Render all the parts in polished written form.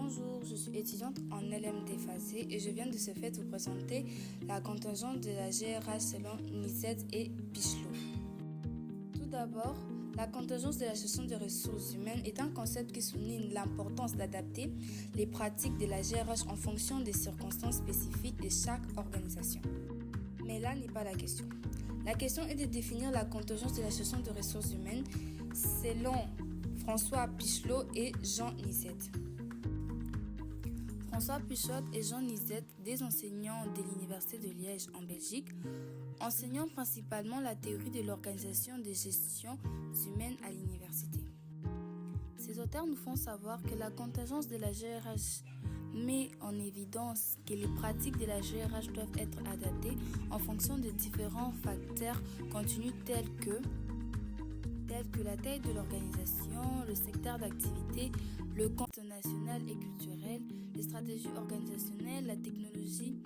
Bonjour, je suis étudiante en LMD Phasé et je viens de ce fait vous présenter la contingence de la GRH selon Nisette et Pichelot. Tout d'abord, la contingence de la gestion des ressources humaines est un concept qui souligne l'importance d'adapter les pratiques de la GRH en fonction des circonstances spécifiques de chaque organisation. Mais là n'est pas la question. La question est de définir la contingence de la gestion des ressources humaines selon François Pichelot et Jean Nisette. François Pichelot et Jean Nisette, des enseignants de l'Université de Liège en Belgique, enseignant principalement la théorie de l'organisation des gestions humaines à l'université. Ces auteurs nous font savoir que la contingence de la GRH met en évidence que les pratiques de la GRH doivent être adaptées en fonction de différents facteurs continus tels que la taille de l'organisation, le secteur d'activité, le contexte national et culturel, les stratégies organisationnelles, la technologie.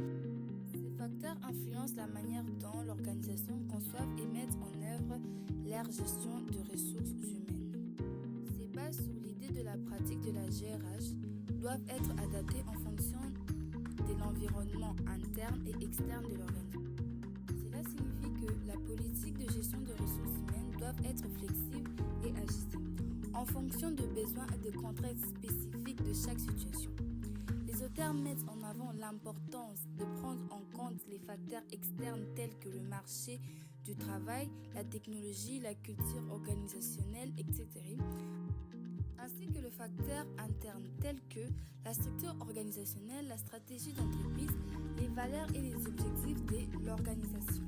Ces facteurs influencent la manière dont l'organisation conçoit et met en œuvre leur gestion de ressources humaines. Ces bases sur l'idée de la pratique de la GRH doivent être adaptées en fonction de l'environnement interne et externe de l'organisation. Cela signifie que la politique de gestion de ressources humaines doit être flexible et ajustée en fonction de besoins et de contraintes spécifiques de chaque situation. Les auteurs mettent en avant l'importance de prendre en compte les facteurs externes tels que le marché du travail, la technologie, la culture organisationnelle, etc., ainsi que le facteur interne tel que la structure organisationnelle, la stratégie d'entreprise, les valeurs et les objectifs de l'organisation.